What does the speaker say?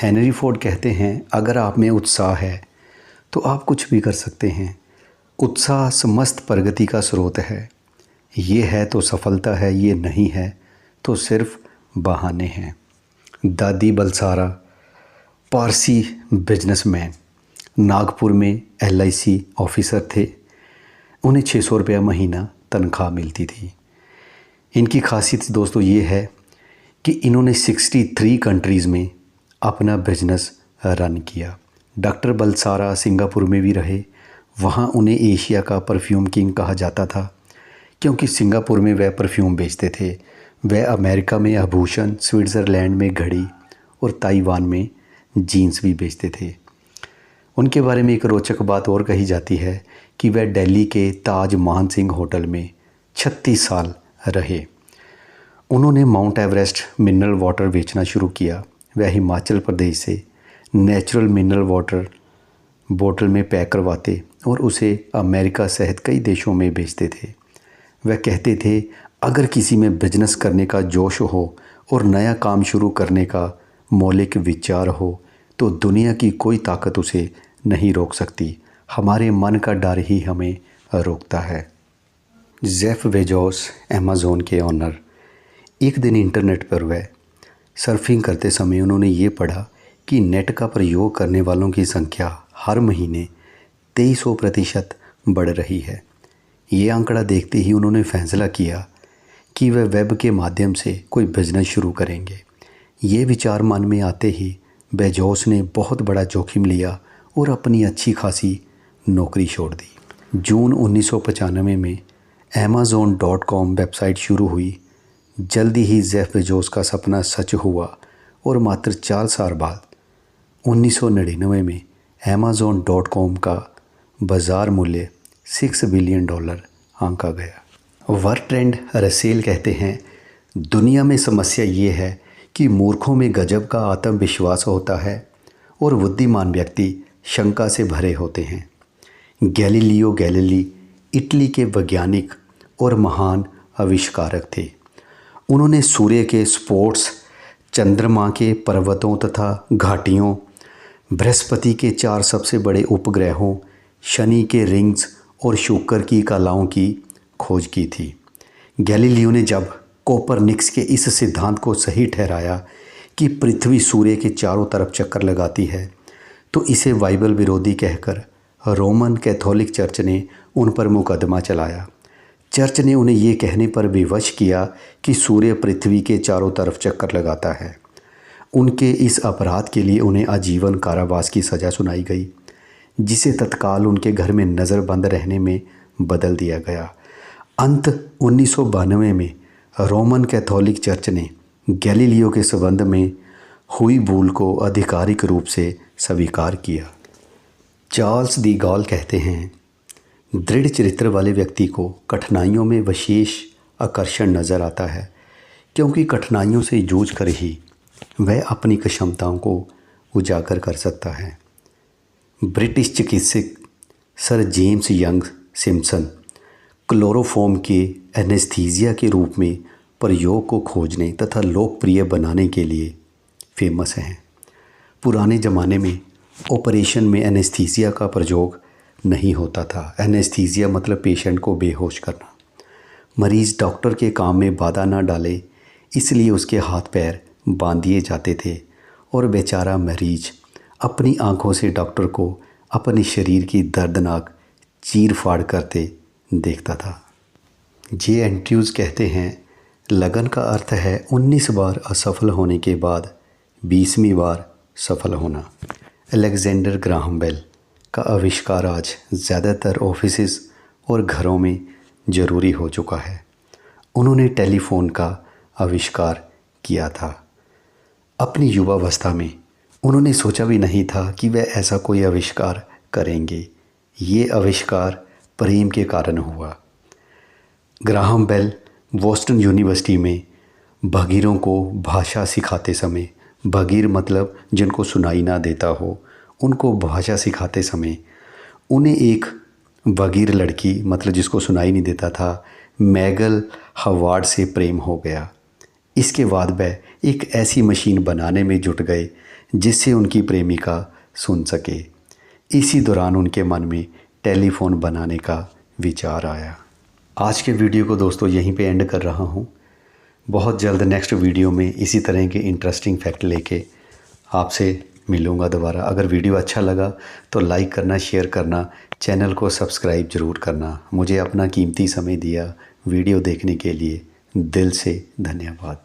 Henry Ford कहते हैं, अगर आप में उत्साह है तो आप कुछ भी कर सकते हैं। उत्साह समस्त प्रगति का स्रोत है। ये है तो सफलता है, ये नहीं है तो सिर्फ बहाने हैं। दादी बलसारा पारसी बिजनेसमैन, नागपुर में LIC ऑफिसर थे। उन्हें 600 रुपया महीना तनख्वाह मिलती थी। इनकी खासियत दोस्तों ये है कि इन्होंने 63 कंट्रीज़ में अपना बिजनेस रन किया। डॉक्टर बलसारा सिंगापुर में भी रहे। वहाँ उन्हें एशिया का परफ्यूम किंग कहा जाता था, क्योंकि सिंगापुर में वह परफ्यूम बेचते थे। वह अमेरिका में आभूषण, स्विट्ज़रलैंड में घड़ी और ताइवान में जीन्स भी बेचते थे। उनके बारे में एक रोचक बात और कही जाती है कि वह दिल्ली के ताज मानसिंह होटल में 36 साल रहे। उन्होंने माउंट एवरेस्ट मिनरल वाटर बेचना शुरू किया। वह हिमाचल प्रदेश से नेचुरल मिनरल वाटर बोतल में पैक करवाते और उसे अमेरिका सहित कई देशों में बेचते थे। वह कहते थे, अगर किसी में बिजनेस करने का जोश हो और नया काम शुरू करने का मौलिक विचार हो तो दुनिया की कोई ताकत उसे नहीं रोक सकती। हमारे मन का डर ही हमें रोकता है। जेफ बेजोस अमेज़न के ऑनर, एक दिन इंटरनेट पर वह सर्फिंग करते समय उन्होंने ये पढ़ा कि नेट का प्रयोग करने वालों की संख्या हर महीने 2300% बढ़ रही है। ये आंकड़ा देखते ही उन्होंने फैसला किया कि वह वेब के माध्यम से कोई बिजनेस शुरू करेंगे। ये विचार मन में आते ही बेजोस ने बहुत बड़ा जोखिम लिया और अपनी अच्छी खासी नौकरी छोड़ दी। जून 1995 में Amazon.com वेबसाइट शुरू हुई। जल्दी ही जेफ बेजोस का सपना सच हुआ और मात्र 4 साल बाद 1999 में Amazon.com का बाज़ार मूल्य $6 बिलियन आंका गया। बर्ट्रैंड रसेल कहते हैं, दुनिया में समस्या ये है कि मूर्खों में गजब का आत्मविश्वास होता है और बुद्धिमान व्यक्ति शंका से भरे होते हैं। गैलीलियो गैलीली इटली के वैज्ञानिक और महान आविष्कारक थे। उन्होंने सूर्य के स्पॉट्स, चंद्रमा के पर्वतों तथा घाटियों, बृहस्पति के 4 सबसे बड़े उपग्रहों, शनि के रिंग्स और शुक्र की कलाओं की खोज की थी। गैलीलियो ने जब कोपरनिकस के इस सिद्धांत को सही ठहराया कि पृथ्वी सूर्य के चारों तरफ चक्कर लगाती है, तो इसे बाइबल विरोधी कहकर रोमन कैथोलिक चर्च ने उन पर मुकदमा चलाया। चर्च ने उन्हें ये कहने पर विवश किया कि सूर्य पृथ्वी के चारों तरफ चक्कर लगाता है। उनके इस अपराध के लिए उन्हें आजीवन कारावास की सज़ा सुनाई गई, जिसे तत्काल उनके घर में नज़रबंद रहने में बदल दिया गया। अंत 1992 में रोमन कैथोलिक चर्च ने गैलीलियो के संबंध में हुई भूल को आधिकारिक रूप से स्वीकार किया। चार्ल्स डी गॉल कहते हैं, दृढ़ चरित्र वाले व्यक्ति को कठिनाइयों में विशेष आकर्षण नज़र आता है, क्योंकि कठिनाइयों से जूझ कर ही वह अपनी क्षमताओं को उजागर कर सकता है। ब्रिटिश चिकित्सक sir James young Simpson chloroform के एनेस्थीसिया के रूप में प्रयोग को खोजने तथा लोकप्रिय बनाने के लिए फेमस हैं। पुराने ज़माने में ऑपरेशन में एनेस्थीसिया का प्रयोग नहीं होता था। एनेस्थीसिया मतलब पेशेंट को बेहोश करना। मरीज़ डॉक्टर के काम में बाधा ना डाले, इसलिए उसके हाथ पैर बांध दिए जाते थे और बेचारा मरीज अपनी आंखों से डॉक्टर को अपने शरीर की दर्दनाक चीर फाड़ करते देखता था। जे एंड्रयूज़ कहते हैं, लगन का अर्थ है 19 बार असफल होने के बाद 20वीं बार सफल होना। अलेक्जेंडर ग्राहम बेल का आविष्कार आज ज़्यादातर ऑफिसेस और घरों में ज़रूरी हो चुका है। उन्होंने टेलीफोन का आविष्कार किया था। अपनी युवावस्था में उन्होंने सोचा भी नहीं था कि वह ऐसा कोई आविष्कार करेंगे। ये आविष्कार प्रेम के कारण हुआ। ग्राहम बेल बोस्टन यूनिवर्सिटी में बधिरों को भाषा सिखाते समय, बधिर मतलब जिनको सुनाई ना देता हो, उनको भाषा सिखाते समय उन्हें एक बधिर लड़की मतलब जिसको सुनाई नहीं देता था, मैगल हवार्ड से प्रेम हो गया। इसके बाद वह एक ऐसी मशीन बनाने में जुट गए जिससे उनकी प्रेमिका सुन सके। इसी दौरान उनके मन में टेलीफोन बनाने का विचार आया। आज के वीडियो को दोस्तों यहीं पे एंड कर रहा हूँ। बहुत जल्द नेक्स्ट वीडियो में इसी तरह के इंटरेस्टिंग फैक्ट लेके आपसे मिलूँगा दोबारा। अगर वीडियो अच्छा लगा तो लाइक करना, शेयर करना, चैनल को सब्सक्राइब ज़रूर करना। मुझे अपना कीमती समय दिया वीडियो देखने के लिए दिल से धन्यवाद।